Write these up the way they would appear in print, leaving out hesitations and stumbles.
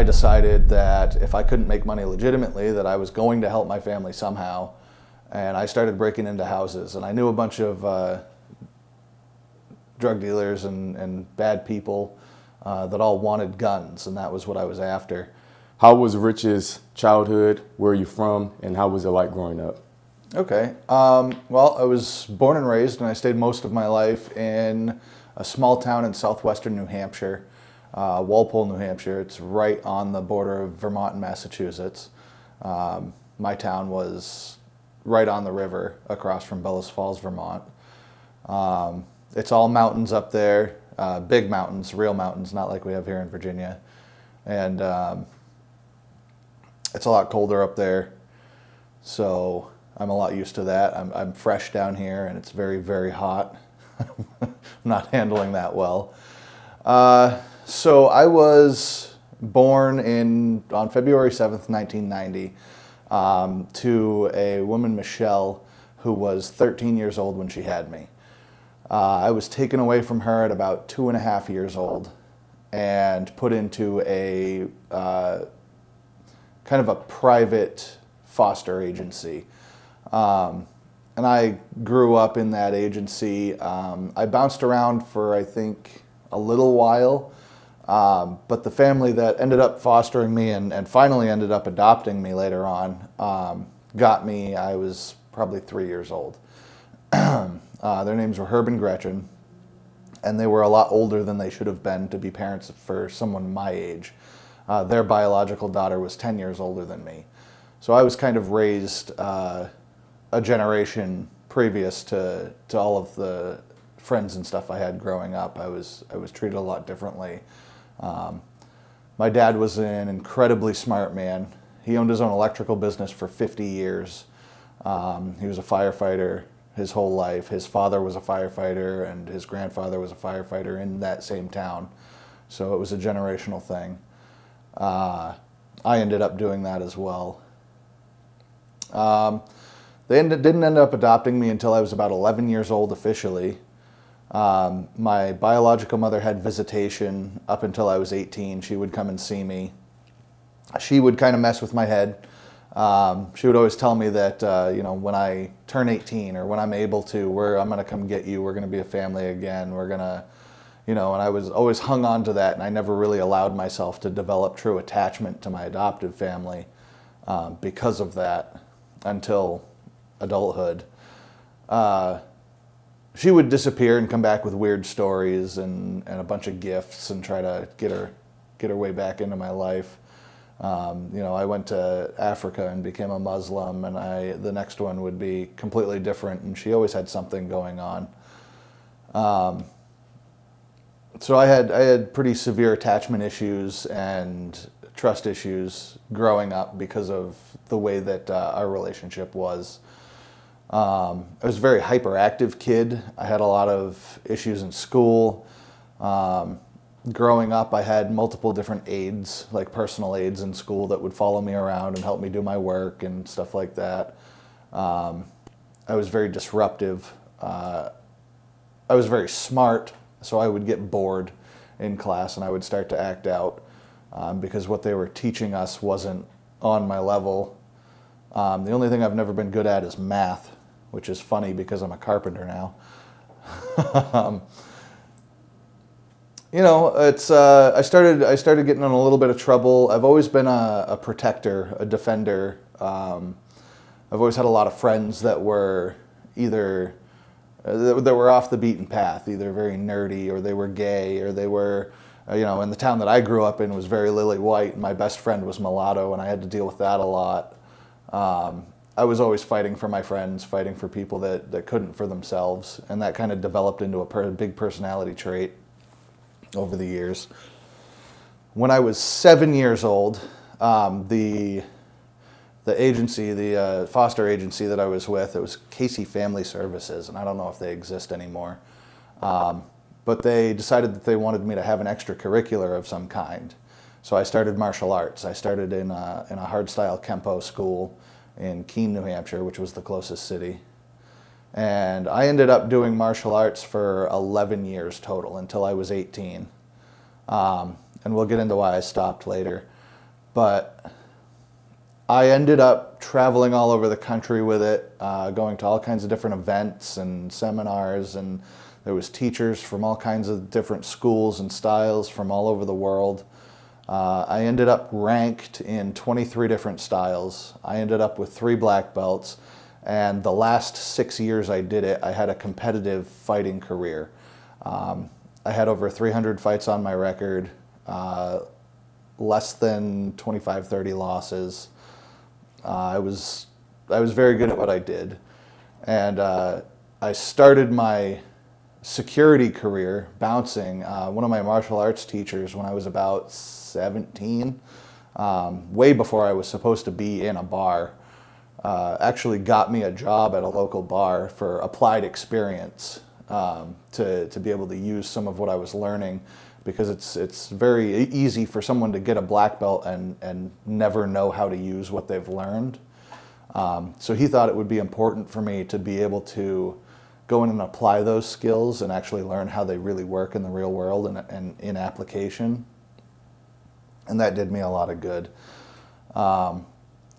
decided that if I couldn't make money legitimately, that I was going to help my family somehow. And I started breaking into houses. And I knew a bunch of drug dealers and bad people that all wanted guns, and that was what I was after. How was Rich's childhood? Where are you from? And how was it like growing up? Okay. Well, I was born and raised, and I stayed most of my life in a small town in southwestern New Hampshire, Walpole, New Hampshire. It's right on the border of Vermont and Massachusetts. My town was right on the river across from Bellows Falls, Vermont. It's all mountains up there, big mountains, real mountains, not like we have here in Virginia. And it's a lot colder up there, so I'm a lot used to that. I'm fresh down here, and it's very, very hot. I'm not handling that well. So I was born on February 7th, 1990, to a woman, Michelle, who was 13 years old when she had me. I was taken away from her at about 2.5 years old and put into a kind of a private foster agency. And I grew up in that agency. I bounced around for, I think, a little while, but the family that ended up fostering me and finally ended up adopting me later on got me. I was probably 3 years old. Their names were Herb and Gretchen, and they were a lot older than they should have been to be parents for someone my age. Their biological daughter was 10 years older than me. So I was kind of raised a generation previous to all of the friends and stuff I had growing up. I was treated a lot differently. My dad was an incredibly smart man. He owned his own electrical business for 50 years. He was a firefighter his whole life. His father was a firefighter, and his grandfather was a firefighter in that same town. So it was a generational thing. I ended up doing that as well. They didn't end up adopting me until I was about 11 years old officially. My biological mother had visitation up until I was 18. She would come and see me. She would kind of mess with my head. She would always tell me that, when I turn 18 or when I'm able to, I'm going to come get you. We're going to be a family again. We're going to, and I was always hung on to that, and I never really allowed myself to develop true attachment to my adoptive family because of that until adulthood. She would disappear and come back with weird stories and a bunch of gifts and try to get her way back into my life. I went to Africa and became a Muslim, and the next one would be completely different, and she always had something going on. So I had pretty severe attachment issues and trust issues growing up because of the way that our relationship was. I was a very hyperactive kid. I had a lot of issues in school. Growing up, I had multiple different aides, like personal aides in school that would follow me around and help me do my work and stuff like that. I was very disruptive. I was very smart, so I would get bored in class and I would start to act out because what they were teaching us wasn't on my level. The only thing I've never been good at is math, which is funny because I'm a carpenter now. I started getting in a little bit of trouble. I've always been a protector, a defender. I've always had a lot of friends that were either that were off the beaten path, either very nerdy or they were gay or they were, in the town that I grew up in was very lily white. My best friend was mulatto, and I had to deal with that a lot. I was always fighting for my friends, fighting for people that couldn't for themselves, and that kind of developed into a big personality trait over the years. When I was 7 years old, the agency, the foster agency that I was with, it was Casey Family Services, and I don't know if they exist anymore, but they decided that they wanted me to have an extracurricular of some kind. So I started martial arts. I started in a hardstyle Kempo school in Keene, New Hampshire, which was the closest city. And I ended up doing martial arts for 11 years total until I was 18. And we'll get into why I stopped later. But I ended up traveling all over the country with it, going to all kinds of different events and seminars, and there was teachers from all kinds of different schools and styles from all over the world. I ended up ranked in 23 different styles. I ended up with 3 black belts, and the last 6 years I did it, I had a competitive fighting career. I had over 300 fights on my record, less than 25, 30 losses. I was very good at what I did. And I started my security career bouncing. One of my martial arts teachers, when I was about 17, way before I was supposed to be in a bar, actually got me a job at a local bar for applied experience, to be able to use some of what I was learning, because it's very easy for someone to get a black belt and never know how to use what they've learned. So he thought it would be important for me to be able to go in and apply those skills and actually learn how they really work in the real world and in application. And that did me a lot of good.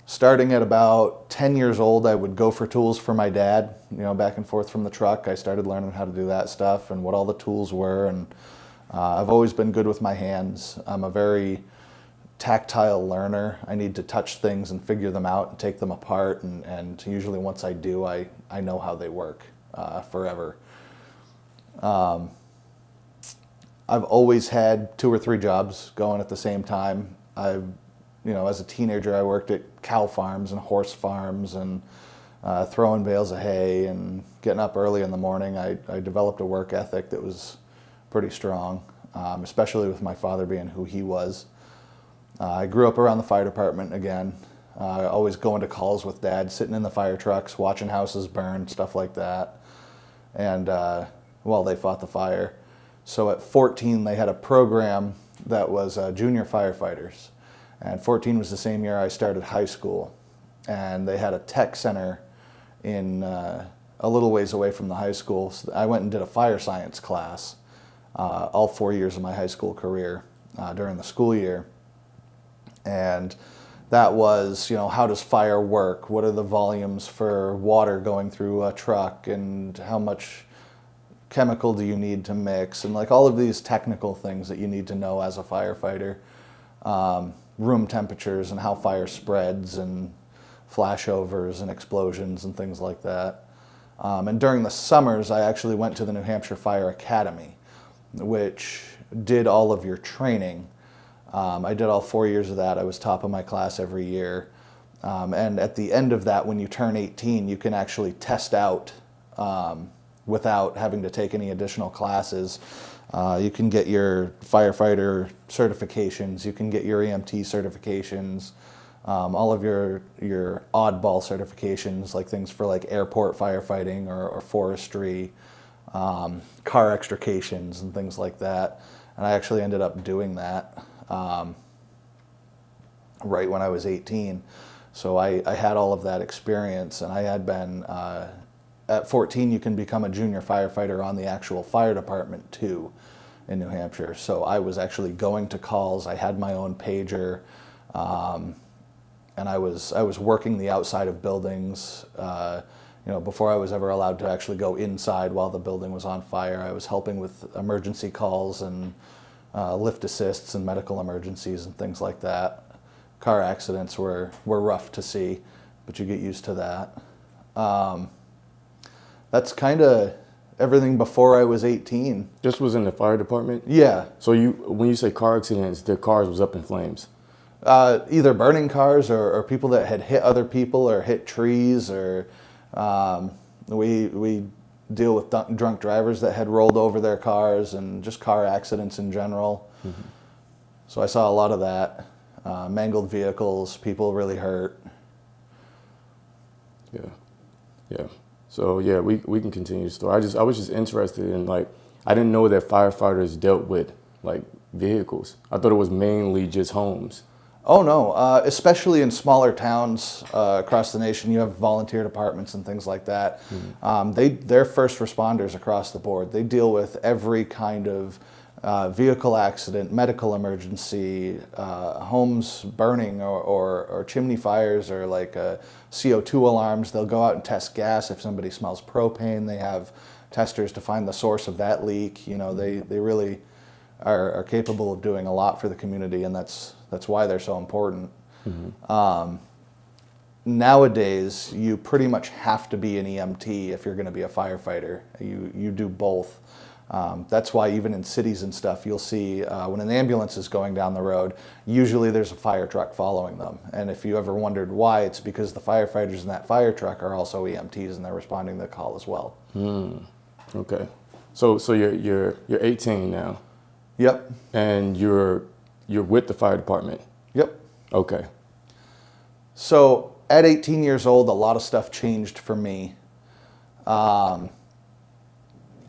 Starting at about 10 years old, I would go for tools for my dad, back and forth from the truck. I started learning how to do that stuff and what all the tools were. And I've always been good with my hands. I'm a very tactile learner. I need to touch things and figure them out and take them apart. And usually once I do, I know how they work forever. I've always had 2 or 3 jobs going at the same time. As a teenager, I worked at cow farms and horse farms and throwing bales of hay and getting up early in the morning. I developed a work ethic that was pretty strong, especially with my father being who he was. I grew up around the fire department again, always going to calls with Dad, sitting in the fire trucks, watching houses burn, stuff like that. And while they fought the fire. So at 14, they had a program that was junior firefighters. And 14 was the same year I started high school. And they had a tech center in a little ways away from the high school. So I went and did a fire science class all 4 years of my high school career during the school year. And that was, how does fire work? What are the volumes for water going through a truck? And how much chemical do you need to mix? And like all of these technical things that you need to know as a firefighter. Room temperatures and how fire spreads and flashovers and explosions and things like that. And during the summers, I actually went to the New Hampshire Fire Academy, which did all of your training. I did all 4 years of that. I was top of my class every year. And at the end of that, when you turn 18, you can actually test out without having to take any additional classes. You can get your firefighter certifications, you can get your EMT certifications, all of your oddball certifications, like things for like airport firefighting or forestry, car extrications and things like that. And I actually ended up doing that right when I was 18. So I had all of that experience, and I had been, at 14 you can become a junior firefighter on the actual fire department too in New Hampshire. So I was actually going to calls, I had my own pager, and I was working the outside of buildings. Before I was ever allowed to actually go inside while the building was on fire, I was helping with emergency calls and lift assists and medical emergencies and things like that. Car accidents were rough to see, but you get used to that. That's kind of everything before I was 18. This was in the fire department? Yeah. So when you say car accidents, the cars was up in flames? Either burning cars or people that had hit other people or hit trees, or we deal with drunk drivers that had rolled over their cars, and just car accidents in general. Mm-hmm. So I saw a lot of that. Mangled vehicles, people really hurt. Yeah. So yeah, we can continue the story. I was just interested in, like, I didn't know that firefighters dealt with like vehicles. I thought it was mainly just homes. Oh no, especially in smaller towns across the nation, you have volunteer departments and things like that. Mm-hmm. They're first responders across the board. They deal with every kind of vehicle accident, medical emergency, homes burning or chimney fires or like CO2 alarms. They'll go out and test gas if somebody smells propane. They have testers to find the source of that leak. You know, they really are capable of doing a lot for the community, and that's why they're so important. Nowadays, you pretty much have to be an EMT if you're going to be a firefighter. You do both. That's why even in cities and stuff, you'll see when an ambulance is going down the road, usually there's a fire truck following them. And if you ever wondered why, it's because the firefighters in that fire truck are also EMTs and they're responding to the call as well. Okay. So you're 18 now. Yep. And you're with the fire department. Yep. Okay. So at 18 years old, a lot of stuff changed for me. I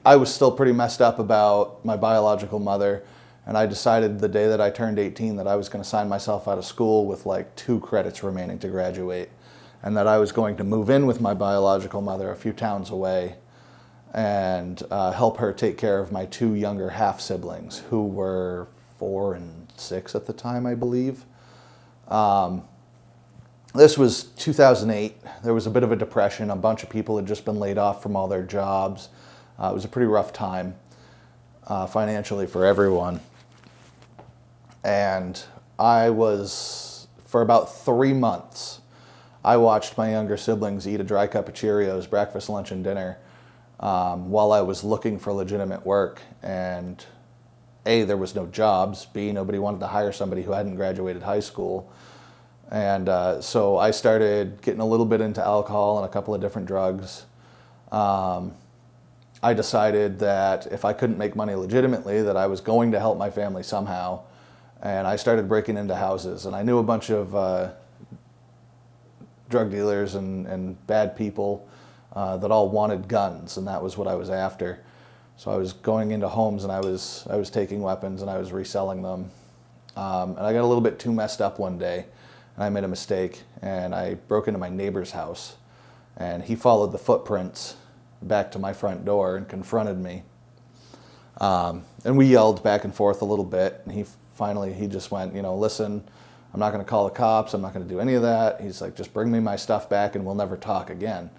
was still pretty messed up about my biological mother, and I decided the day that I turned 18 that I was going to sign myself out of school with like 2 credits remaining to graduate, and that I was going to move in with my biological mother a few towns away and help her take care of my 2 younger half-siblings who were 4 and 6 at the time, I believe. This was 2008. There was a bit of a depression. A bunch of people had just been laid off from all their jobs. It was a pretty rough time financially for everyone. And I was, for about 3 months, I watched my younger siblings eat a dry cup of Cheerios, breakfast, lunch, and dinner, while I was looking for legitimate work. And A, there was no jobs. B, nobody wanted to hire somebody who hadn't graduated high school. And so I started getting a little bit into alcohol and a couple of different drugs. I decided that if I couldn't make money legitimately, that I was going to help my family somehow. And I started breaking into houses. And I knew a bunch of drug dealers and bad people that all wanted guns, and that was what I was after. So I was going into homes and I was taking weapons and I was reselling them. And I got a little bit too messed up one day. And I made a mistake, and I broke into my neighbor's house, and he followed the footprints back to my front door and confronted me. And we yelled back and forth a little bit, and he just went, you know, listen, I'm not going to call the cops, I'm not going to do any of that. He's like, just bring me my stuff back and we'll never talk again.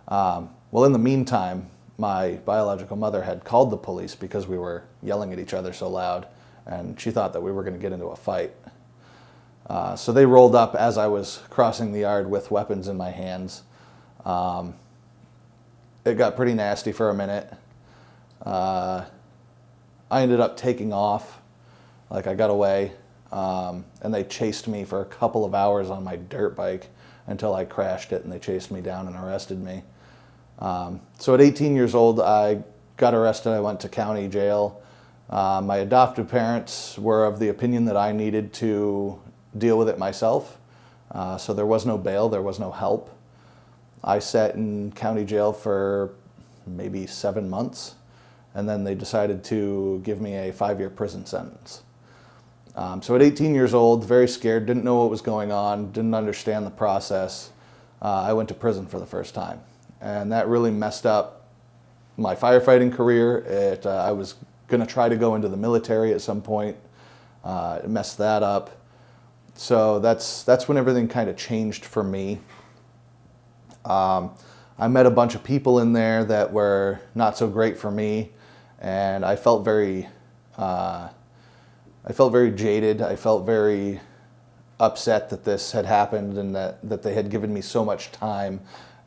Well, in the meantime, my biological mother had called the police because we were yelling at each other so loud, and she thought that we were going to get into a fight. So they rolled up as I was crossing the yard with weapons in my hands. It got pretty nasty for a minute. I ended up taking off, like I got away, and they chased me for a couple of hours on my dirt bike until I crashed it and they chased me down and arrested me. So at 18 years old, I got arrested. I went to county jail. My adoptive parents were of the opinion that I needed to deal with it myself. So there was no bail, there was no help. I sat in county jail for maybe 7 months, and then they decided to give me a 5-year prison sentence. So at 18 years old, very scared, didn't know what was going on, didn't understand the process, I went to prison for the first time. And that really messed up my firefighting career. I was gonna try to go into the military at some point. It messed that up. So that's when everything kind of changed for me. I met a bunch of people in there that were not so great for me, and I felt very jaded. I felt very upset that this had happened and that they had given me so much time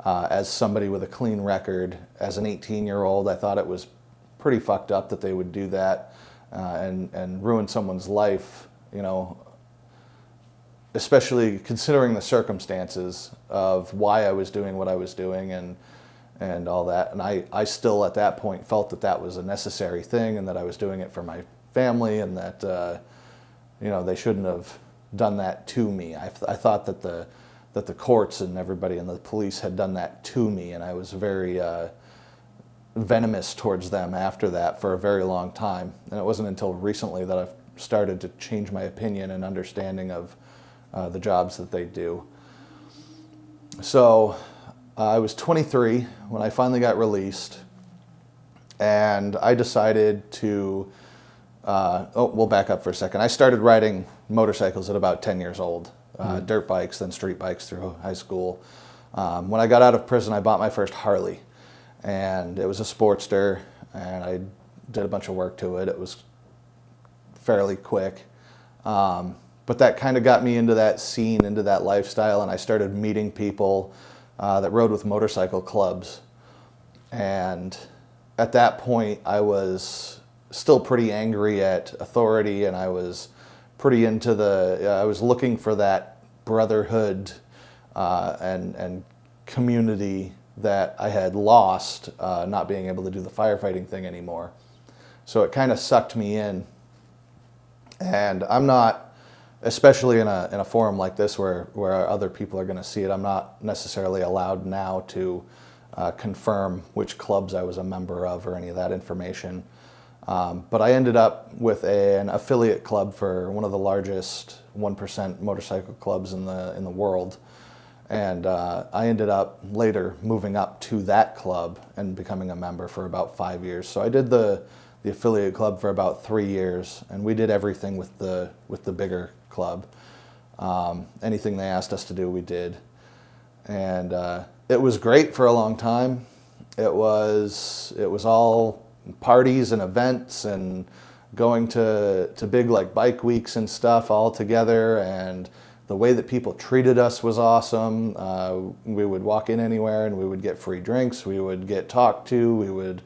as somebody with a clean record. As an 18-year-old, I thought it was pretty fucked up that they would do that and ruin someone's life, you know, especially considering the circumstances of why I was doing what I was doing and all that. And I still at that point felt that that was a necessary thing and that I was doing it for my family and that, you know, they shouldn't have done that to me. I thought that the courts and everybody and the police had done that to me, and I was very venomous towards them after that for a very long time. And it wasn't until recently that I've started to change my opinion and understanding of the jobs that they do. So I was 23 when I finally got released, and I decided to we'll back up for a second. I started riding motorcycles at about 10 years old. Dirt bikes, then street bikes through high school. When I got out of prison, I bought my first Harley, and it was a Sportster, and I did a bunch of work to it. It was fairly quick, but that kind of got me into that scene, into that lifestyle, and I started meeting people that rode with motorcycle clubs. And at that point, I was still pretty angry at authority, and I was pretty into I was looking for that brotherhood and community that I had lost, not being able to do the firefighting thing anymore. So it kind of sucked me in. And I'm not, especially in a forum like this where other people are going to see it, I'm not necessarily allowed now to confirm which clubs I was a member of or any of that information. But I ended up with an affiliate club for one of the largest 1% motorcycle clubs in the world. And I ended up later moving up to that club and becoming a member for about 5 years. So I did the affiliate club for about 3 years, and we did everything with the bigger club. Anything they asked us to do, we did. And it was great for a long time. It was all parties and events and going to big like bike weeks and stuff all together, and the way that people treated us was awesome. We would walk in anywhere and we would get free drinks. We would get talked to. We would,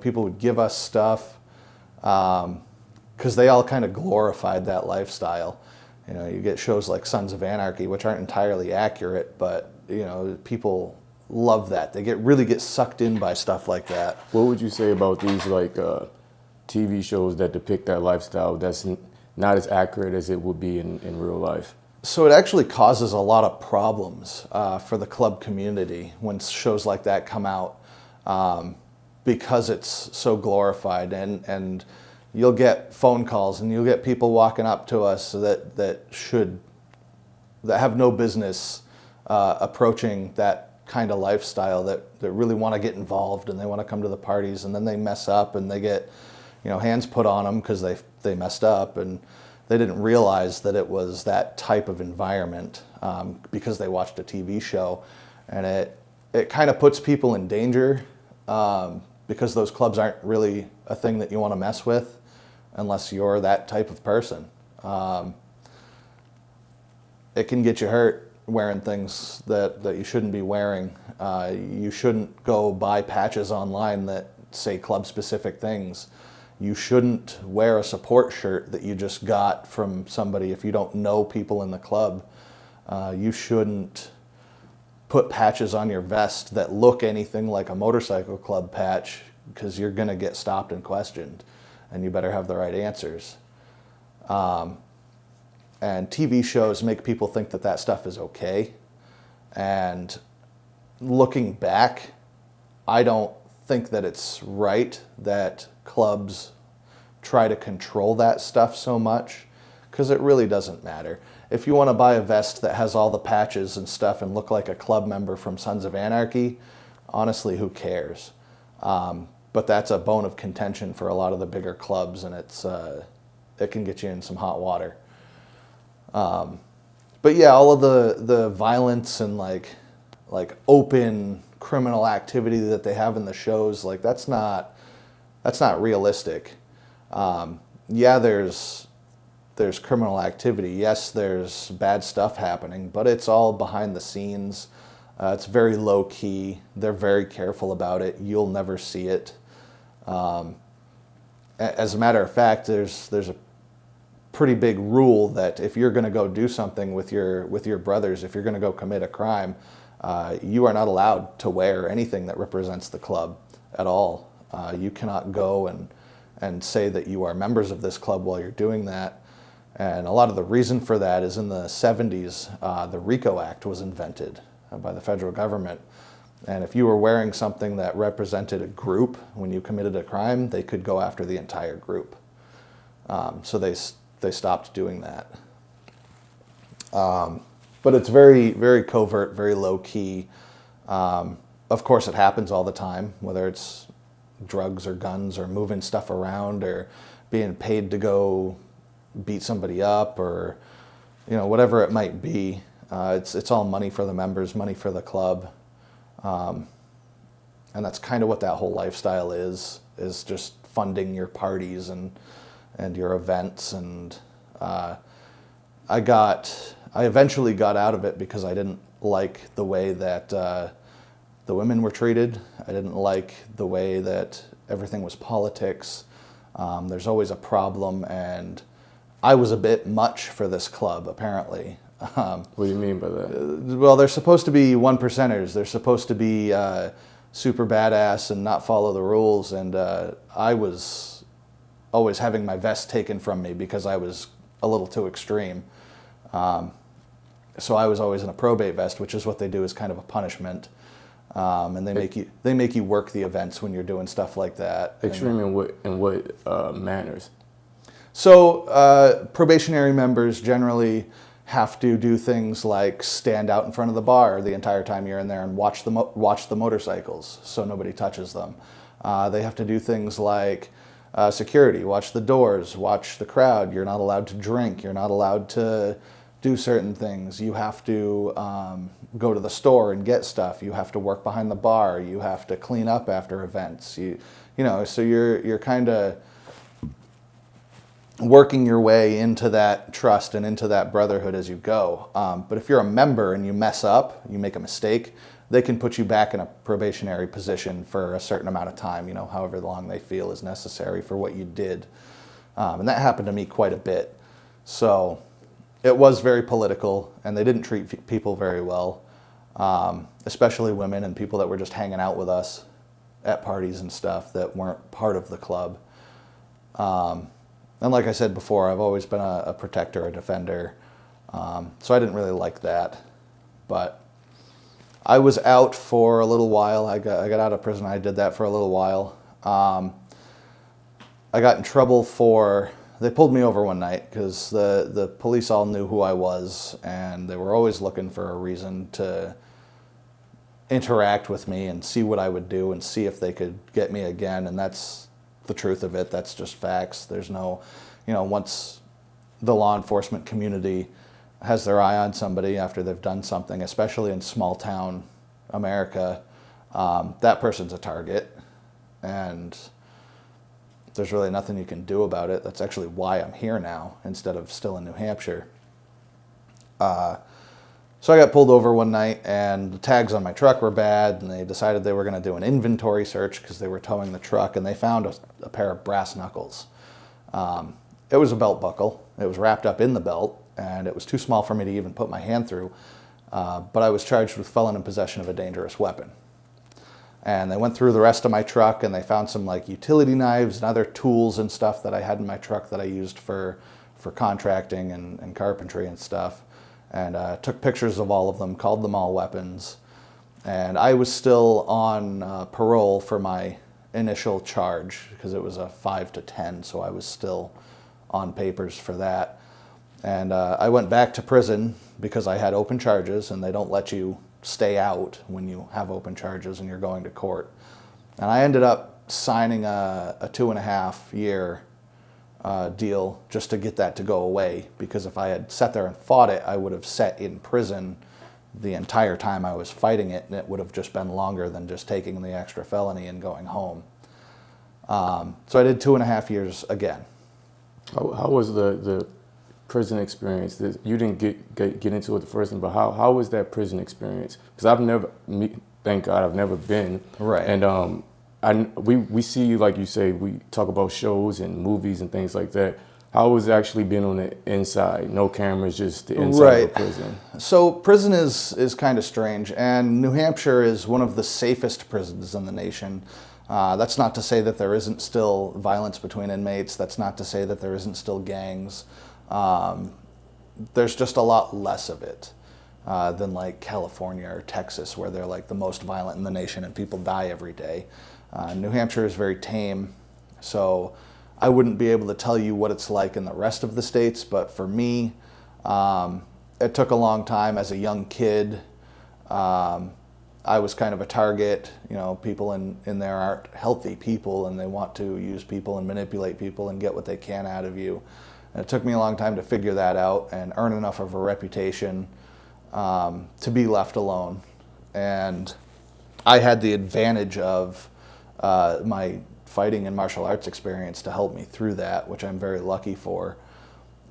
people would give us stuff because they all kind of glorified that lifestyle. You get shows like Sons of Anarchy, which aren't entirely accurate, but people love that. They really get sucked in by stuff like that. What would you say about these like TV shows that depict that lifestyle that's not as accurate as it would be in real life? So it actually causes a lot of problems for the club community when shows like that come out, because it's so glorified, and you'll get phone calls and you'll get people walking up to us that have no business approaching that kind of lifestyle, that really want to get involved and they want to come to the parties, and then they mess up and they get hands put on them because they messed up, and they didn't realize that it was that type of environment because they watched a TV show, and it kind of puts people in danger because those clubs aren't really a thing that you want to mess with unless you're that type of person. It can get you hurt wearing things that you shouldn't be wearing. You shouldn't go buy patches online that say club-specific things. You shouldn't wear a support shirt that you just got from somebody if you don't know people in the club. You shouldn't put patches on your vest that look anything like a motorcycle club patch, because you're going to get stopped and questioned, and you better have the right answers. And TV shows make people think that stuff is okay. And looking back, I don't think that it's right that clubs try to control that stuff so much, because it really doesn't matter. If you want to buy a vest that has all the patches and stuff and look like a club member from Sons of Anarchy, honestly, who cares? But that's a bone of contention for a lot of the bigger clubs, and it can get you in some hot water. But yeah, all of the violence and like open criminal activity that they have in the shows, like that's not realistic. Yeah, there's criminal activity. Yes, there's bad stuff happening, but it's all behind the scenes. It's very low key. They're very careful about it. You'll never see it. As a matter of fact, there's a pretty big rule that if you're going to go do something with your brothers, if you're going to go commit a crime, you are not allowed to wear anything that represents the club at all. You cannot go and say that you are members of this club while you're doing that. And a lot of the reason for that is in the 70s, the RICO Act was invented by the federal government. And if you were wearing something that represented a group when you committed a crime, they could go after the entire group. So they stopped doing that. But it's very, very covert, very low key. Of course, it happens all the time, whether it's drugs or guns or moving stuff around or being paid to go beat somebody up, or whatever it might be. It's all money for the members, money for the club, and that's kind of what that whole lifestyle is just funding your parties and your events. And I eventually got out of it because I didn't like the way that the women were treated. I didn't like the way that everything was politics. There's always a problem, and I was a bit much for this club, apparently. What do you mean by that? Well, they're supposed to be one percenters. They're supposed to be super badass and not follow the rules, and I was always having my vest taken from me because I was a little too extreme. So I was always in a probate vest, which is what they do as kind of a punishment. And they make you work the events when you're doing stuff like that. Extreme in what manners? So probationary members generally have to do things like stand out in front of the bar the entire time you're in there and watch the motorcycles so nobody touches them. They have to do things like security, watch the doors, watch the crowd. You're not allowed to drink. You're not allowed to do certain things. You have to go to the store and get stuff. You have to work behind the bar. You have to clean up after events. So you're kind of working your way into that trust and into that brotherhood as you go. But if you're a member and you mess up, you make a mistake, they can put you back in a probationary position for a certain amount of time, however long they feel is necessary for what you did. And that happened to me quite a bit. So it was very political, and they didn't treat people very well, especially women and people that were just hanging out with us at parties and stuff that weren't part of the club. And like I said before, I've always been a protector, a defender, so I didn't really like that. But I was out for a little while. I got out of prison. I did that for a little while. I got in trouble they pulled me over one night because the police all knew who I was, and they were always looking for a reason to interact with me and see what I would do and see if they could get me again. And that's the truth of it. That's just facts. There's no, once the law enforcement community has their eye on somebody after they've done something, especially in small town America, that person's a target, and there's really nothing you can do about it. That's actually why I'm here now instead of still in New Hampshire. So I got pulled over one night, and the tags on my truck were bad, and they decided they were going to do an inventory search because they were towing the truck, and they found a pair of brass knuckles. It was a belt buckle. It was wrapped up in the belt, and it was too small for me to even put my hand through, but I was charged with felon in possession of a dangerous weapon. And they went through the rest of my truck, and they found some utility knives and other tools and stuff that I had in my truck that I used for contracting and carpentry and stuff. And took pictures of all of them, called them all weapons. And I was still on parole for my initial charge because it was a 5 to 10, so I was still on papers for that. And I went back to prison because I had open charges, and they don't let you stay out when you have open charges and you're going to court. And I ended up signing a 2.5-year deal just to get that to go away, because if I had sat there and fought it, I would have sat in prison the entire time I was fighting it, and it would have just been longer than just taking the extra felony and going home. So I did 2.5 years again. How was the prison experience? You didn't get into it the first time, but how was that prison experience? Because thank God, I've never been. Right. And we see, like you say, we talk about shows and movies and things like that. How was it actually being on the inside? No cameras, just the inside of prison. So prison is kind of strange, and New Hampshire is one of the safest prisons in the nation. That's not to say that there isn't still violence between inmates. That's not to say that there isn't still gangs. There's just a lot less of it than California or Texas, where they're the most violent in the nation and people die every day. New Hampshire is very tame, so I wouldn't be able to tell you what it's like in the rest of the states, but for me, it took a long time as a young kid. I was kind of a target. People in there aren't healthy people, and they want to use people and manipulate people and get what they can out of you. And it took me a long time to figure that out and earn enough of a reputation to be left alone. And I had the advantage of my fighting and martial arts experience to help me through that, which I'm very lucky for.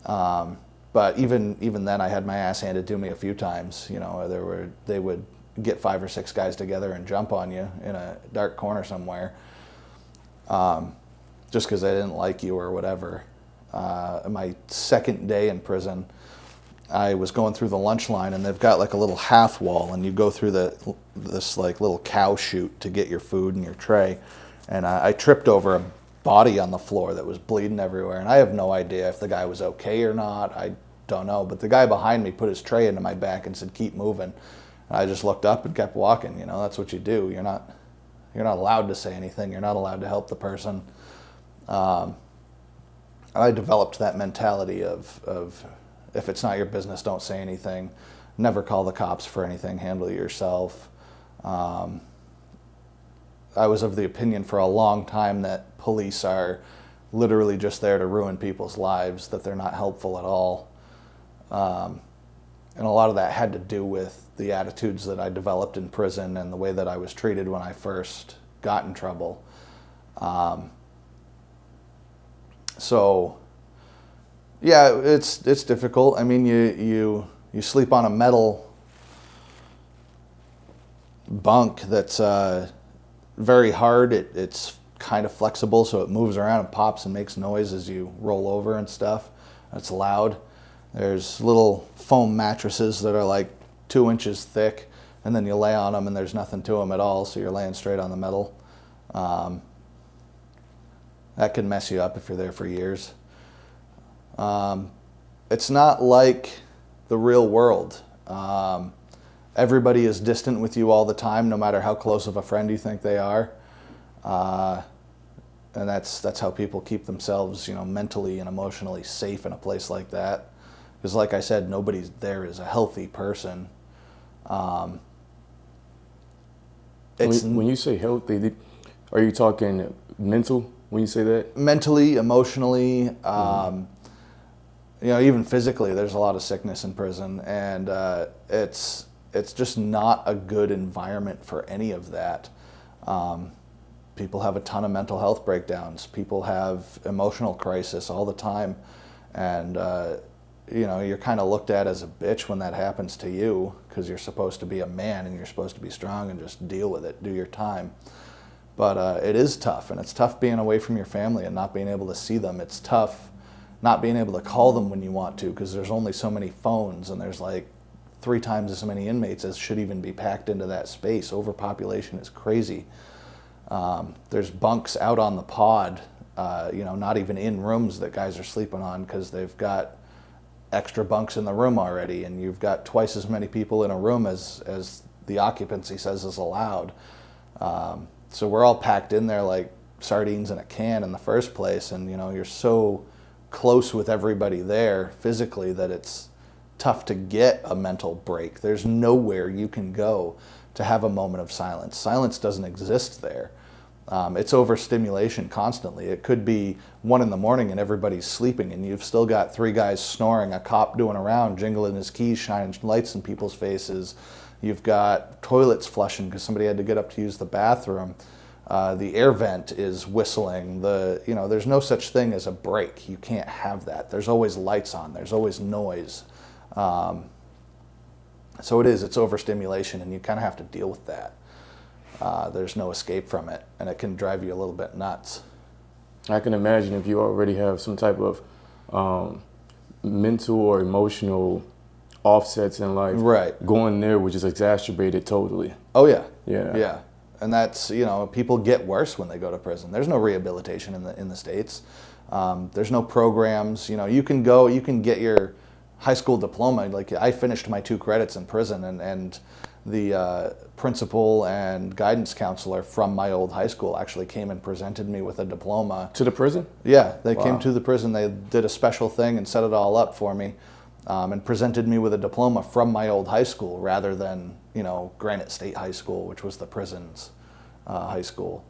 But even then, I had my ass handed to me a few times. They would get 5 or 6 guys together and jump on you in a dark corner somewhere, just because they didn't like you or whatever. My second day in prison, I was going through the lunch line, and they've got like a little half wall, and you go through this like little cow chute to get your food and your tray, and I tripped over a body on the floor that was bleeding everywhere, and I have no idea if the guy was okay or not. I don't know, but the guy behind me put his tray into my back and said, "Keep moving." And I just looked up and kept walking. That's what you do. You're not allowed to say anything. You're not allowed to help the person. I developed that mentality of if it's not your business, don't say anything. Never call the cops for anything. Handle it yourself. I was of the opinion for a long time that police are literally just there to ruin people's lives, that they're not helpful at all. And a lot of that had to do with the attitudes that I developed in prison and the way that I was treated when I first got in trouble. So, yeah, it's difficult. I mean, you sleep on a metal bunk that's very hard. It's kind of flexible, so it moves around and pops and makes noise as you roll over and stuff. It's loud. There's little foam mattresses that are like 2 inches thick, and then you lay on them and there's nothing to them at all, so you're laying straight on the metal. That can mess you up if you're there for years. It's not like the real world. Everybody is distant with you all the time, no matter how close of a friend you think they are. And that's how people keep themselves, mentally and emotionally safe in a place like that. Because like I said, nobody there is a healthy person. When you say healthy, are you talking mental when you say that? Mentally, emotionally, even physically, there's a lot of sickness in prison, and it's just not a good environment for any of that. People have a ton of mental health breakdowns. People have emotional crisis all the time, and you're kind of looked at as a bitch when that happens to you, because you're supposed to be a man and you're supposed to be strong and just deal with it, do your time. But it is tough, and it's tough being away from your family and not being able to see them. It's tough not being able to call them when you want to, because there's only so many phones, and there's like 3 times as many inmates as should even be packed into that space. Overpopulation is crazy. There's bunks out on the pod, not even in rooms that guys are sleeping on, because they've got extra bunks in the room already, and you've got twice as many people in a room as the occupancy says is allowed. So we're all packed in there like sardines in a can in the first place, and you're so close with everybody there physically that it's tough to get a mental break. There's nowhere you can go to have a moment of silence. Silence doesn't exist there. It's overstimulation constantly. It could be 1 a.m. and everybody's sleeping, and you've still got 3 guys snoring, a cop doing around, jingling his keys, shining lights in people's faces. You've got toilets flushing because somebody had to get up to use the bathroom. The air vent is whistling. There's no such thing as a break. You can't have that. There's always lights on. There's always noise. So it's overstimulation, and you kind of have to deal with that. There's no escape from it, and it can drive you a little bit nuts. I can imagine if you already have some type of mental or emotional offsets in life, right, going there would just exacerbate it totally. Oh yeah. Yeah. And that's, people get worse when they go to prison. There's no rehabilitation in the States. There's no programs. You can get your high school diploma. Like, I finished my 2 credits in prison, and the principal and guidance counselor from my old high school actually came and presented me with a diploma. To the prison? Yeah, they Wow. came to the prison. They did a special thing and set it all up for me. and presented me with a diploma from my old high school rather than, Granite State High School, which was the prison's high school.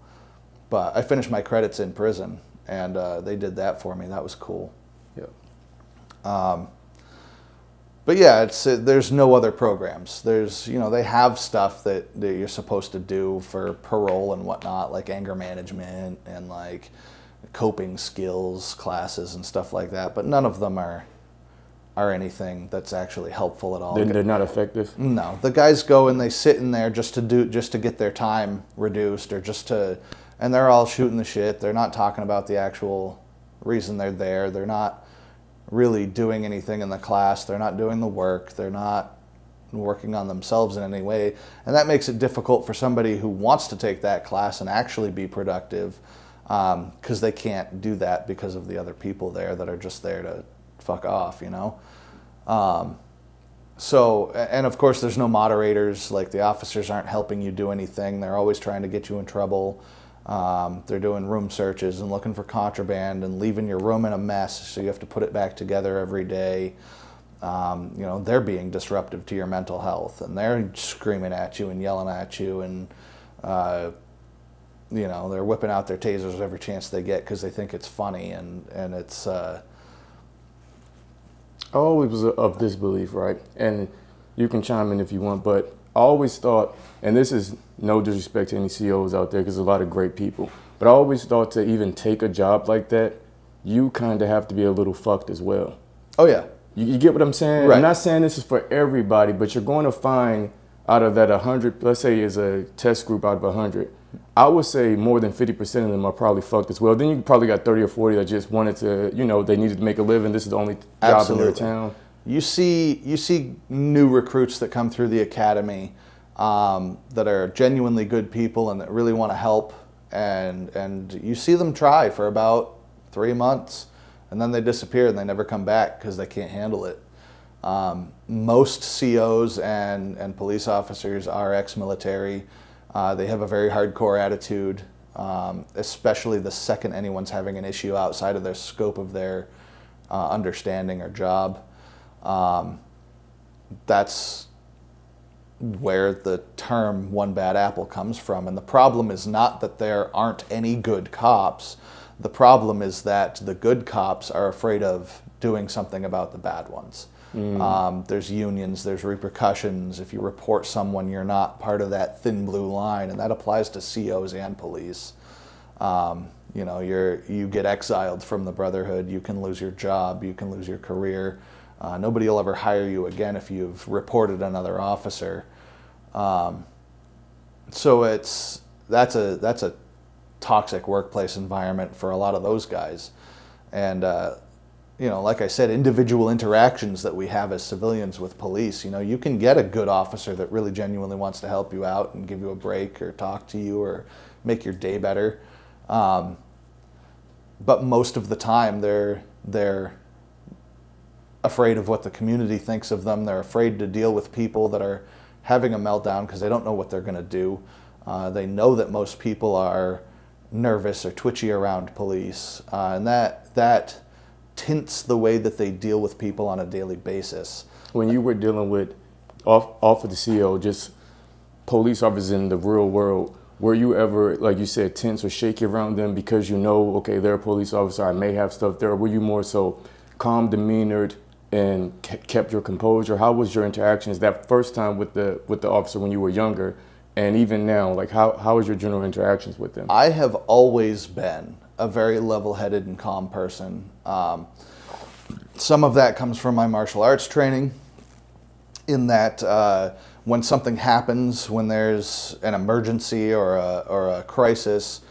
But I finished my credits in prison, and they did that for me. That was cool. Yeah. But yeah, there's no other programs. They have stuff that you're supposed to do for parole and whatnot, like anger management and like coping skills classes and stuff like that. But none of them are anything that's actually helpful at all. They're not effective? No, the guys go and they sit in there just to get their time reduced, or and they're all shooting the shit. They're not talking about the actual reason they're there. They're not really doing anything in the class. They're not doing the work. They're not working on themselves in any way. And that makes it difficult for somebody who wants to take that class and actually be productive, because they can't do that because of the other people there that are just there to fuck off, So, and of course there's no moderators. Like, the officers aren't helping you do anything. They're always trying to get you in trouble. They're doing room searches and looking for contraband and leaving your room in a mess, so you have to put it back together every day. They're being disruptive to your mental health, and they're screaming at you and yelling at you, and they're whipping out their tasers every chance they get because they think it's funny, and it's I always was of this belief, right? And you can chime in if you want, but I always thought, and this is no disrespect to any CEOs out there, because there's a lot of great people, but I always thought to even take a job like that, you kind of have to be a little fucked as well. Oh, yeah. You get what I'm saying? Right. I'm not saying this is for everybody, but you're going to find out of that 100, let's say is a test group out of 100, I would say more than 50% of them are probably fucked as well. Then you probably got 30 or 40 that just wanted to, they needed to make a living. This is the only job Absolutely. in their town. You see new recruits that come through the academy that are genuinely good people and that really want to help, and you see them try for about 3 months, and then they disappear and they never come back because they can't handle it. Most COs and police officers are ex-military. They have a very hardcore attitude, especially the second anyone's having an issue outside of their scope of their understanding or job. That's where the term one bad apple comes from. And the problem is not that there aren't any good cops. The problem is that the good cops are afraid of doing something about the bad ones. There's unions, there's repercussions. If you report someone, you're not part of that thin blue line, and that applies to COs and police. You get exiled from the brotherhood, you can lose your job, you can lose your career. Nobody will ever hire you again if you've reported another officer. So that's a toxic workplace environment for a lot of those guys. And like I said, individual interactions that we have as civilians with police, you can get a good officer that really genuinely wants to help you out and give you a break or talk to you or make your day better. But most of the time they're afraid of what the community thinks of them. They're afraid to deal with people that are having a meltdown because they don't know what they're going to do. They know that most people are nervous or twitchy around police, and that tints the way that they deal with people on a daily basis. When you were dealing with, off of the CO, just police officers in the real world, were you ever, like you said, tense or shaky around them because okay, they're a police officer, I may have stuff there? Or were you more so calm, demeanored, and kept your composure? How was your interactions that first time with the officer when you were younger, and even now? Like, how was your general interactions with them? I have always been a very level-headed and calm person. Some of that comes from my martial arts training, in that when something happens, when there's an emergency or a crisis,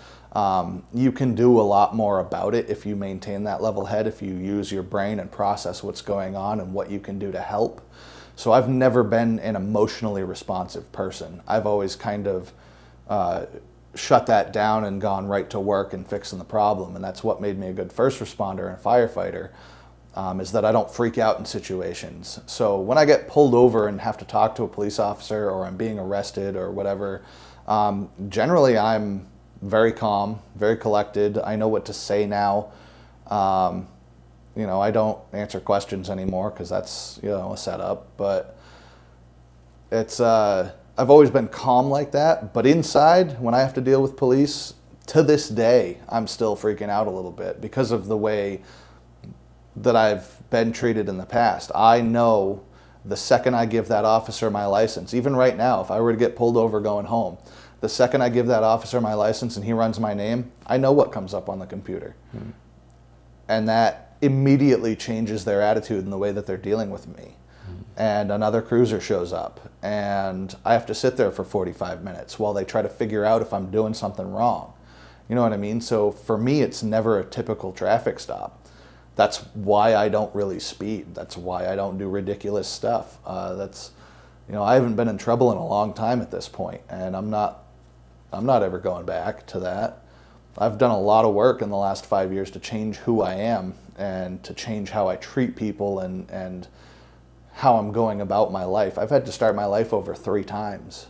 you can do a lot more about it if you maintain that level head, if you use your brain and process what's going on and what you can do to help. So I've never been an emotionally responsive person. I've always kind of shut that down and gone right to work and fixing the problem. And that's what made me a good first responder and firefighter, is that I don't freak out in situations. So when I get pulled over and have to talk to a police officer, or I'm being arrested or whatever, generally I'm very calm, very collected. I know what to say now. I don't answer questions anymore because that's, a setup. But it's, I've always been calm like that. But inside, when I have to deal with police, to this day, I'm still freaking out a little bit because of the way that I've been treated in the past. I know the second I give that officer my license, even right now, if I were to get pulled over going home, the second I give that officer my license and he runs my name, I know what comes up on the computer. Mm-hmm. And that immediately changes their attitude and the way that they're dealing with me. Mm-hmm. And another cruiser shows up and I have to sit there for 45 minutes while they try to figure out if I'm doing something wrong. You know what I mean? So for me, it's never a typical traffic stop. That's why I don't really speed. That's why I don't do ridiculous stuff. I haven't been in trouble in a long time at this point, and I'm not ever going back to that. I've done a lot of work in the last 5 years to change who I am and to change how I treat people and how I'm going about my life. I've had to start my life over 3 times.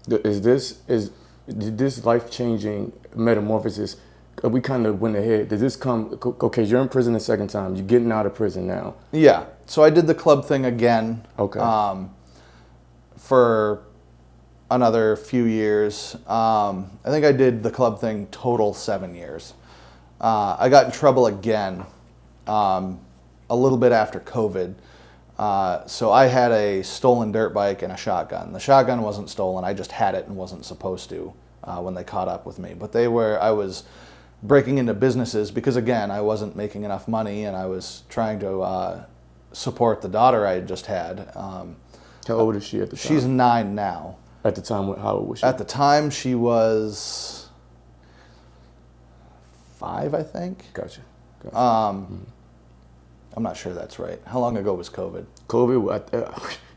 Did this life-changing metamorphosis, we kind of went ahead, did this come, okay, you're in prison the second time, you're getting out of prison now. Yeah, so I did the club thing again. Okay. For another few years. I think I did the club thing total 7 years. I got in trouble again a little bit after COVID. So I had a stolen dirt bike and a shotgun. The shotgun wasn't stolen, I just had it and wasn't supposed to when they caught up with me. But I was breaking into businesses because, again, I wasn't making enough money and I was trying to support the daughter I had just had. How old is she at the time? She's 9 now. At the time, how old was she? At the time, she was 5, I think. Gotcha. I'm not sure that's right. How long ago was COVID?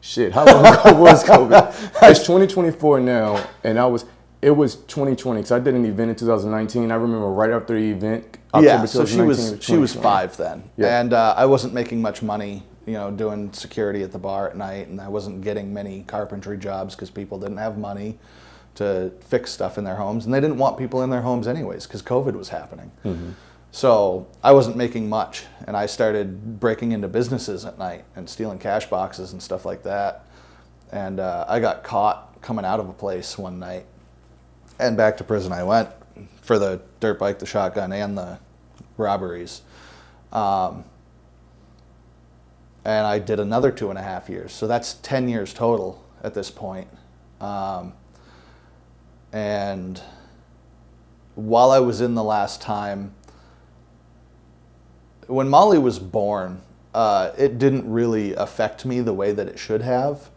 Shit, how long ago was COVID? It's 2024 now, and it was 2020, because I did an event in 2019. I remember right after the event, October 2019. So she was 5 then. Yeah. And I wasn't making much money, doing security at the bar at night, and I wasn't getting many carpentry jobs because people didn't have money to fix stuff in their homes, and they didn't want people in their homes anyways because COVID was happening. Mm-hmm. So I wasn't making much, and I started breaking into businesses at night and stealing cash boxes and stuff like that. And I got caught coming out of a place one night, and back to prison I went for the dirt bike, the shotgun, and the robberies. And I did another 2.5 years. So that's 10 years total at this point. And while I was in the last time, when Molly was born, it didn't really affect me the way that it should have.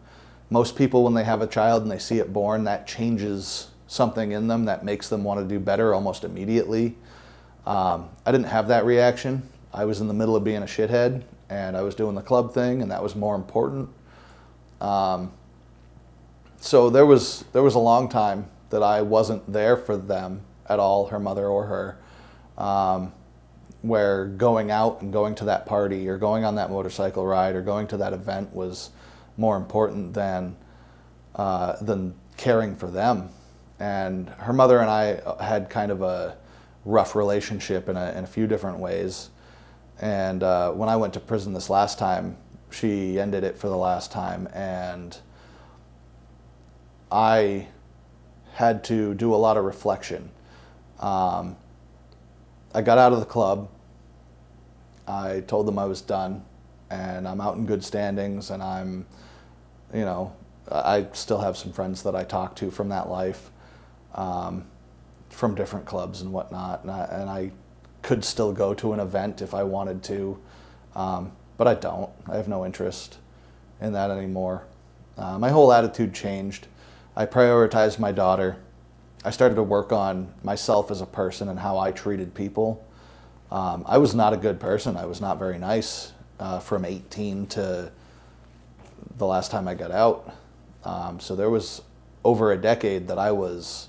Most people, when they have a child and they see it born, that changes something in them that makes them want to do better almost immediately. I didn't have that reaction. I was in the middle of being a shithead, and I was doing the club thing, and that was more important. So there was a long time that I wasn't there for them at all, her mother or her, where going out and going to that party or going on that motorcycle ride or going to that event was more important than caring for them. And her mother and I had kind of a rough relationship in a few different ways. And when I went to prison this last time, she ended it for the last time, and I had to do a lot of reflection. I got out of the club. I told them I was done, and I'm out in good standings, and I still have some friends that I talk to from that life, from different clubs and whatnot, and I could still go to an event if I wanted to, but I don't. I have no interest in that anymore. My whole attitude changed. I prioritized my daughter. I started to work on myself as a person and how I treated people. I was not a good person. I was not very nice from 18 to the last time I got out. So there was over a decade that I was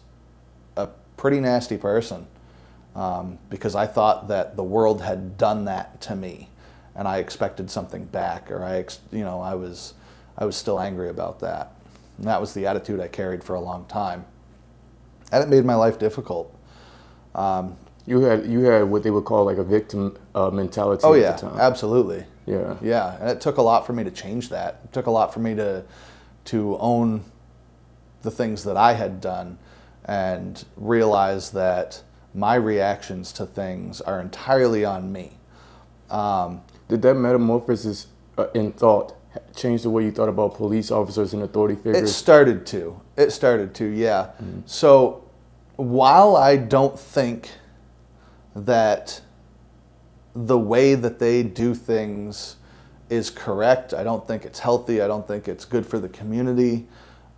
a pretty nasty person. Because I thought that the world had done that to me, and I expected something back, or I was still angry about that, and that was the attitude I carried for a long time, and it made my life difficult. You had what they would call like a victim mentality Oh at yeah, the time. absolutely. Yeah. Yeah, and it took a lot for me to change that. It took a lot for me to own the things that I had done and realize that my reactions to things are entirely on me. Did that metamorphosis in thought change the way you thought about police officers and authority figures? It started to. Yeah. Mm-hmm. So while I don't think that the way that they do things is correct, I don't think it's healthy, I don't think it's good for the community,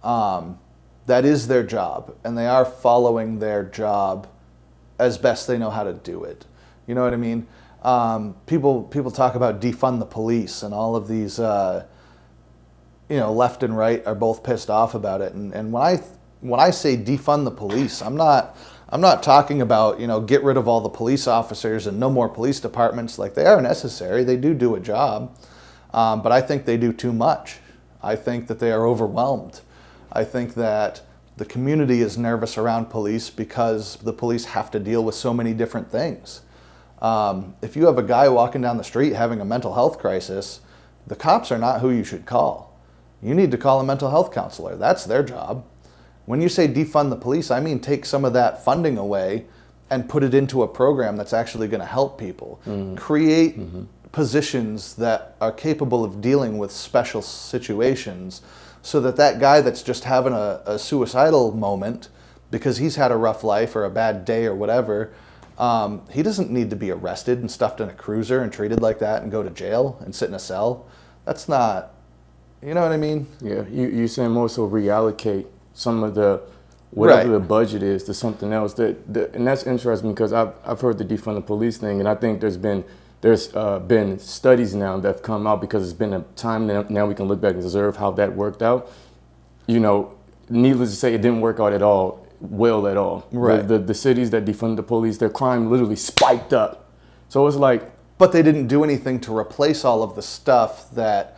that is their job, and they are following their job as best they know how to do it. You know what I mean? People talk about defund the police, and all of these, left and right are both pissed off about it. And when I say defund the police, I'm not talking about get rid of all the police officers and no more police departments. Like, they are necessary, they do a job, but I think they do too much. I think that they are overwhelmed. I think that the community is nervous around police because the police have to deal with so many different things. If you have a guy walking down the street having a mental health crisis, the cops are not who you should call. You need to call a mental health counselor. That's their job. When you say defund the police, I mean take some of that funding away and put it into a program that's actually going to help people. Mm-hmm. Create positions that are capable of dealing with special situations, so that guy that's just having a suicidal moment because he's had a rough life or a bad day or whatever, he doesn't need to be arrested and stuffed in a cruiser and treated like that and go to jail and sit in a cell. That's not, you know what I mean? Yeah, you're saying more so reallocate some of the, whatever the budget is, to something else. And that's interesting because I've heard the defund the police thing, and I think there's been studies now that have come out because it's been a time now we can look back and observe how that worked out. Needless to say, it didn't work out at all. Right. The cities that defund the police, their crime literally spiked up. So it's like, but they didn't do anything to replace all of the stuff that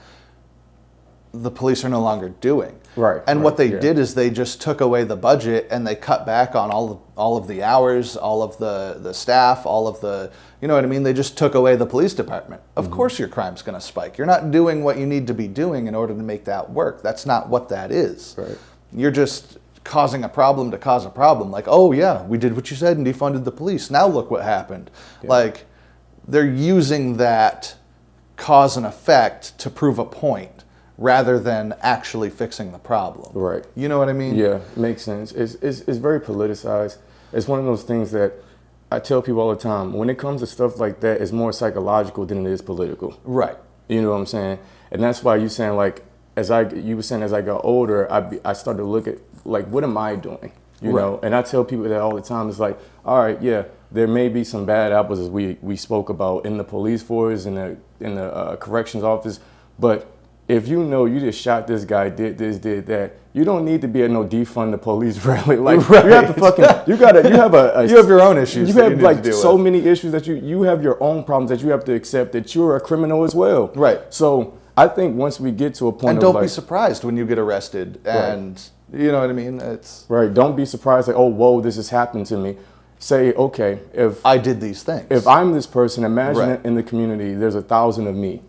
the police are no longer doing. Right. And what they did is they just took away the budget and they cut back on all of the hours, all of the staff, all of the, you know what I mean? They just took away the police department. Of course your crime's going to spike. You're not doing what you need to be doing in order to make that work. That's not what that is. Right. You're just causing a problem to cause a problem. Like, oh yeah, we did what you said and defunded the police. Now look what happened. Yeah. Like, they're using that cause and effect to prove a point, rather than actually fixing the problem. Right. You know what I mean? Yeah, makes sense. It's very politicized. It's one of those things that I tell people all the time. When it comes to stuff like that, it's more psychological than it is political. Right. You know what I'm saying? And that's why you saying, like, as I got older, I started to look at, like, what am I doing? You know? And I tell people that all the time. It's like, all right, yeah, there may be some bad apples, as we spoke about, in the police force, in the corrections office, but if you know you just shot this guy, did this, did that, you don't need to be at no defund the police rally. Like, you have to fucking, you have you have your own issues. You have like so many issues that you have your own problems that you have to accept that you're a criminal as well. Right. So I think once we get to a point, and don't be surprised when you get arrested, and you know what I mean. It's right. Don't be surprised. Like, oh, whoa, this has happened to me. Say, okay, if I did these things, if I'm this person, imagine in the community, there's 1,000 of me.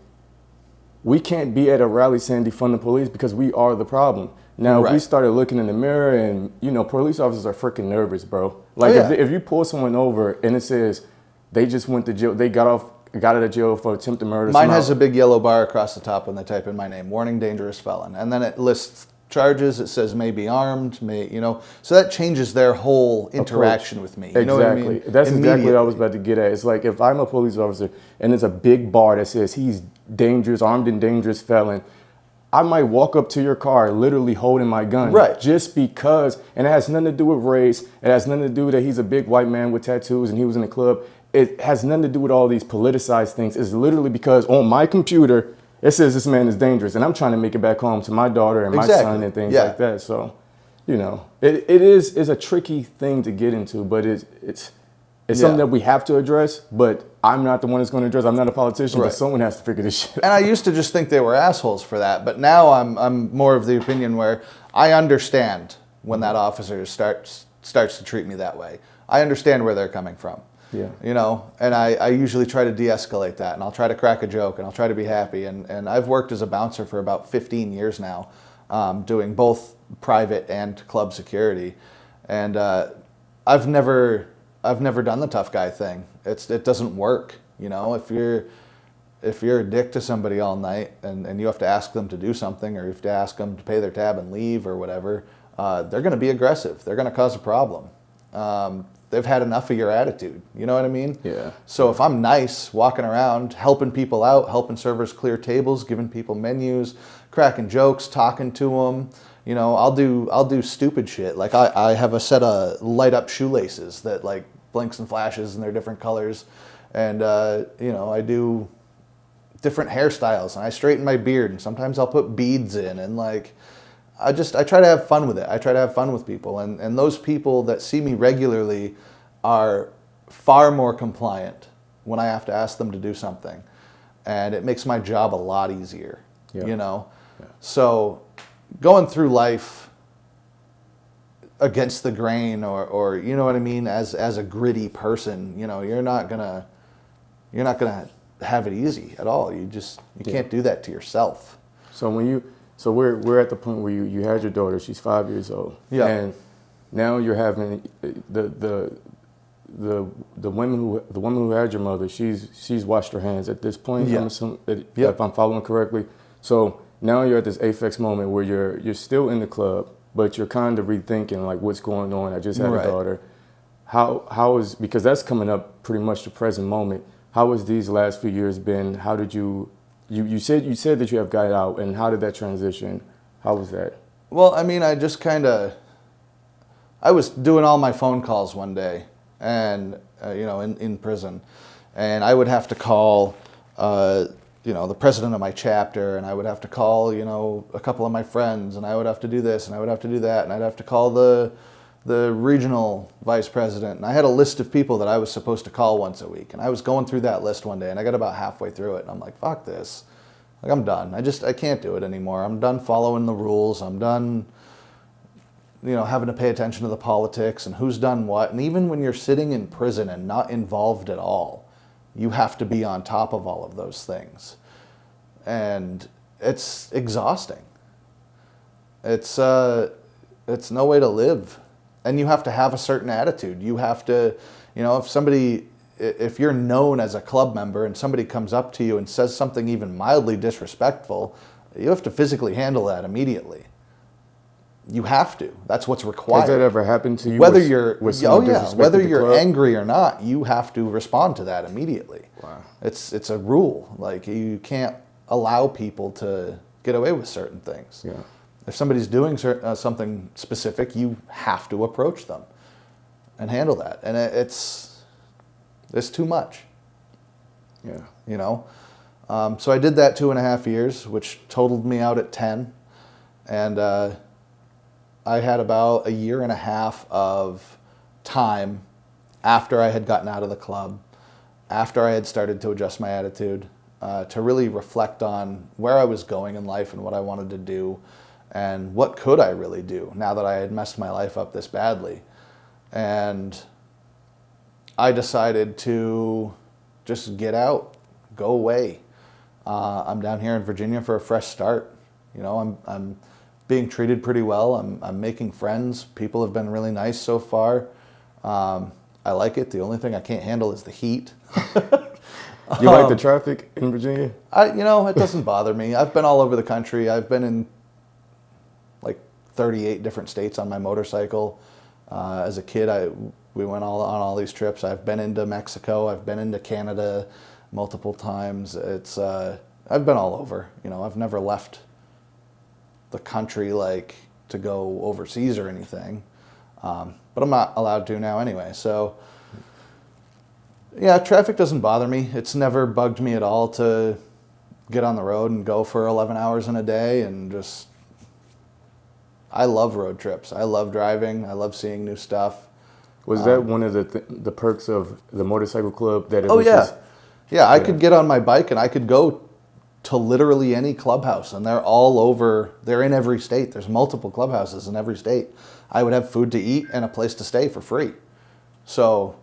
We can't be at a rally saying defund the police because we are the problem. Now, if we started looking in the mirror and, police officers are freaking nervous, bro. Like, if you pull someone over and it says they just went to jail, they got out of jail for attempted murder. Mine has a big yellow bar across the top when they type in my name, warning, dangerous felon. And then it lists charges. It says may be armed, so that changes their whole interaction with me. You know what I mean? That's exactly what I was about to get at. It's like, if I'm a police officer and there's a big bar that says he's dangerous, armed and dangerous felon, I might walk up to your car literally holding my gun. Right. Just because, and it has nothing to do with race. It has nothing to do that he's a big white man with tattoos and he was in the club. It has nothing to do with all these politicized things. It's literally because on my computer, it says this man is dangerous, and I'm trying to make it back home to my daughter and my son and things like that. So, it is a tricky thing to get into, but it's something that we have to address. But I'm not the one that's going to address. I'm not a politician, but someone has to figure this shit out. And I used to just think they were assholes for that, but now I'm more of the opinion where I understand when that officer starts to treat me that way. I understand where they're coming from. Yeah. You know, and I usually try to de-escalate that, and I'll try to crack a joke, and I'll try to be happy. And I've worked as a bouncer for about 15 years now, doing both private and club security. And I've never done the tough guy thing. It doesn't work. You know, if you're a dick to somebody all night and you have to ask them to do something, or you have to ask them to pay their tab and leave or whatever, they're going to be aggressive. They're going to cause a problem. They've had enough of your attitude. You know what I mean? Yeah. So if I'm nice, walking around, helping people out, helping servers clear tables, giving people menus, cracking jokes, talking to them, you know, I'll do stupid shit. Like I have a set of light up shoelaces that like blinks and flashes and they're different colors. And, you know, I do different hairstyles, and I straighten my beard, and sometimes I'll put beads in, and like, I try to have fun with it. I try to have fun with people, and those people that see me regularly are far more compliant when I have to ask them to do something, and it makes my job a lot easier, you know? Yeah. So going through life against the grain, or you know what I mean, as a gritty person, you know, you're not gonna have it easy at all. You can't do that to yourself. So we're at the point where you had your daughter. She's 5 years old. Yeah. And now you're having the woman who had your mother. She's washed her hands at this point. Yeah. I'm assuming, if I'm following correctly. So now you're at this apex moment where you're still in the club, but you're kind of rethinking like what's going on. I just had a daughter. How is, because that's coming up pretty much the present moment. How has these last few years been? How did you said that you have got out, and how did that transition? How was that? Well, I mean, I was doing all my phone calls one day, and you know, in prison, and I would have to call, you know, the president of my chapter, and I would have to call, you know, a couple of my friends, and I would have to do this, and I would have to do that, and I'd have to call the regional vice president, and I had a list of people that I was supposed to call once a week, and I was going through that list one day, and I got about halfway through it, and I'm like, fuck this. Like, I'm done. I can't do it anymore. I'm done following the rules. I'm done, you know, having to pay attention to the politics and who's done what. And even when you're sitting in prison and not involved at all, you have to be on top of all of those things. And it's exhausting. It's no way to live. And you have to have a certain attitude. You have to, you know, if you're known as a club member and somebody comes up to you and says something even mildly disrespectful, you have to physically handle that immediately. You have to. That's what's required. Has that ever happened to you? Whether you're club? angry or not, you have to respond to that immediately. Wow. It's a rule. Like, you can't allow people to get away with certain things. Yeah. If somebody's doing something specific, you have to approach them and handle that. And it's too much. Yeah. You know? So I did that 2.5 years, which totaled me out at 10. And I had about 1.5 years of time after I had gotten out of the club, after I had started to adjust my attitude, to really reflect on where I was going in life and what I wanted to do. And what could I really do now that I had messed my life up this badly? And I decided to just get out, go away. I'm down here in Virginia for a fresh start. You know, I'm being treated pretty well. I'm making friends. People have been really nice so far. I like it. The only thing I can't handle is the heat. You like the traffic in Virginia? You know, it doesn't bother me. I've been all over the country. I've been in like 38 different states on my motorcycle. As a kid, we went on all these trips. I've been into Mexico. I've been into Canada multiple times. I've been all over. You know, I've never left the country like to go overseas or anything. But I'm not allowed to now anyway. So yeah, traffic doesn't bother me. It's never bugged me at all to get on the road and go for 11 hours in a day and just... I love road trips. I love driving. I love seeing new stuff. Was that one of the perks of the motorcycle club? That it oh was yeah, just, yeah. I could get on my bike and I could go to literally any clubhouse, and they're all over. They're in every state. There's multiple clubhouses in every state. I would have food to eat and a place to stay for free. So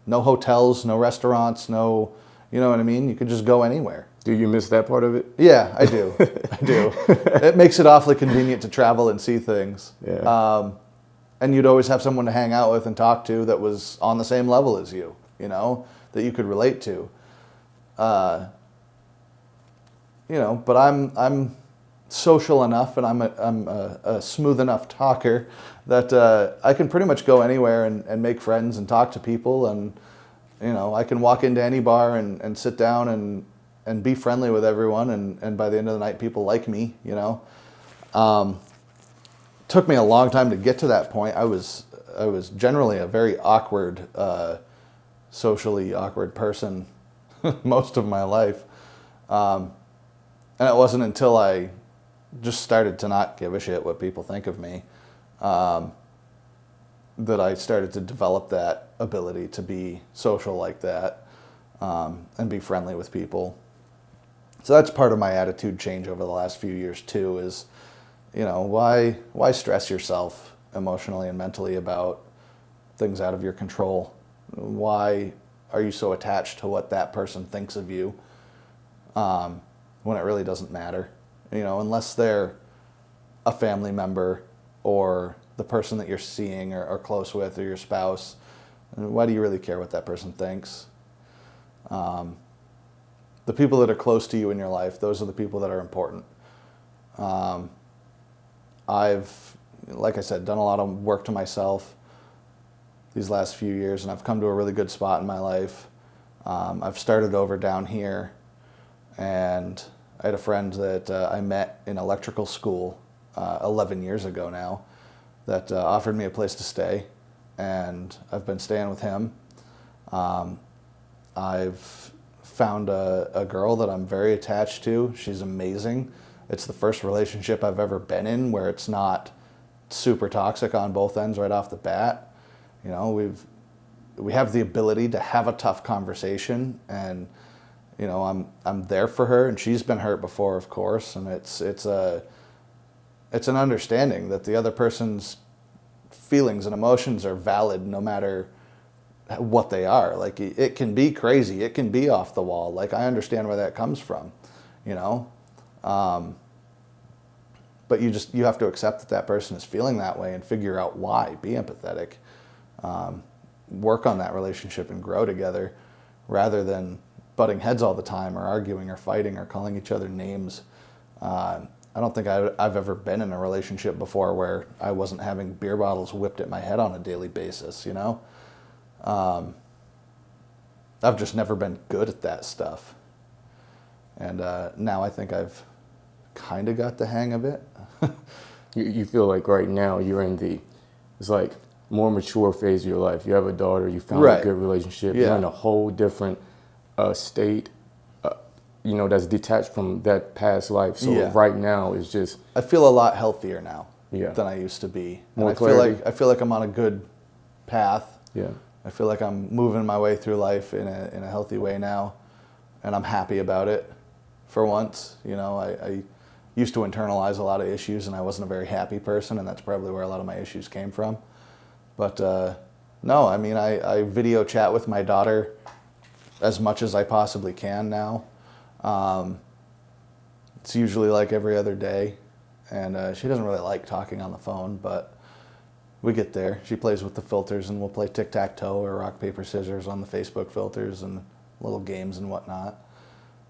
No hotels, no restaurants, no, you know what I mean? You could just go anywhere. Do you miss that part of it? Yeah, I do. I do. It makes it awfully convenient to travel and see things. Yeah. And you'd always have someone to hang out with and talk to that was on the same level as you, you know, that you could relate to. You know, but I'm social enough, and I'm a smooth enough talker that I can pretty much go anywhere and make friends and talk to people, and you know, I can walk into any bar and sit down and be friendly with everyone, and by the end of the night, people like me, you know. Took me a long time to get to that point. I was generally a very awkward, socially awkward person most of my life. And it wasn't until I just started to not give a shit what people think of me that I started to develop that ability to be social like that, and be friendly with people. So that's part of my attitude change over the last few years too, is, you know, why stress yourself emotionally and mentally about things out of your control? Why are you so attached to what that person thinks of you, when it really doesn't matter? You know, unless they're a family member or the person that you're seeing or close with, or your spouse, why do you really care what that person thinks? The people that are close to you in your life, those are the people that are important. I've, like I said, done a lot of work to myself these last few years, and I've come to a really good spot in my life. I've started over down here, and I had a friend that I met in electrical school 11 years ago now that offered me a place to stay, and I've been staying with him. I've found a girl that I'm very attached to. She's amazing. It's the first relationship I've ever been in where it's not super toxic on both ends right off the bat. You know, we have the ability to have a tough conversation, and you know, I'm there for her, and she's been hurt before, of course, and it's an understanding that the other person's feelings and emotions are valid no matter what they are. Like, it can be crazy, it can be off the wall. Like, I understand where that comes from, you know. But you have to accept that person is feeling that way and figure out why. Be empathetic. Work on that relationship and grow together, rather than butting heads all the time, or arguing or fighting or calling each other names. I don't think I've ever been in a relationship before where I wasn't having beer bottles whipped at my head on a daily basis, you know? I've just never been good at that stuff. And now I think I've kind of got the hang of it. You feel like right now you're in it's like more mature phase of your life. You have a daughter, you found a good relationship, Yeah. You're in a whole different state, you know, that's detached from that past life. So right now it's just... I feel a lot healthier now Yeah. than I used to be. More And clarity. I feel like I'm on a good path. Yeah. I feel like I'm moving my way through life in a healthy way now, and I'm happy about it for once. You know, I used to internalize a lot of issues, and I wasn't a very happy person, and that's probably where a lot of my issues came from. But no, I mean, I video chat with my daughter as much as I possibly can now. It's usually like every other day, and she doesn't really like talking on the phone, but we get there. She plays with the filters, and we'll play tic-tac-toe or rock, paper, scissors on the Facebook filters and little games and whatnot.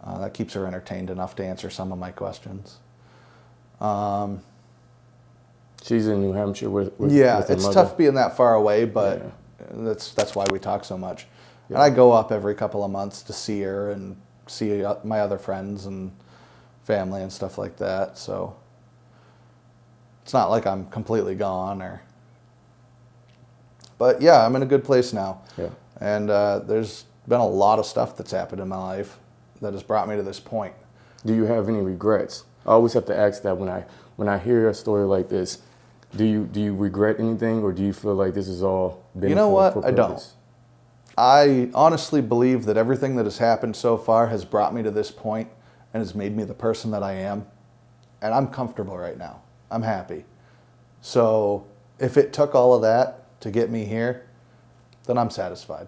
That keeps her entertained enough to answer some of my questions. She's in New Hampshire with her It's mother. tough being that far away, but that's why we talk so much. Yeah. And I go up every couple of months to see her and see my other friends and family and stuff like that. So it's not like I'm completely gone, but yeah, I'm in a good place now. Yeah. And there's been a lot of stuff that's happened in my life that has brought me to this point. Do you have any regrets? I always have to ask that when I hear a story like this. Do you regret anything, or do you feel like this is all been You know what? for I don't. purpose? I honestly believe that everything that has happened so far has brought me to this point and has made me the person that I am. And I'm comfortable right now. I'm happy. So if it took all of that to get me here, then I'm satisfied.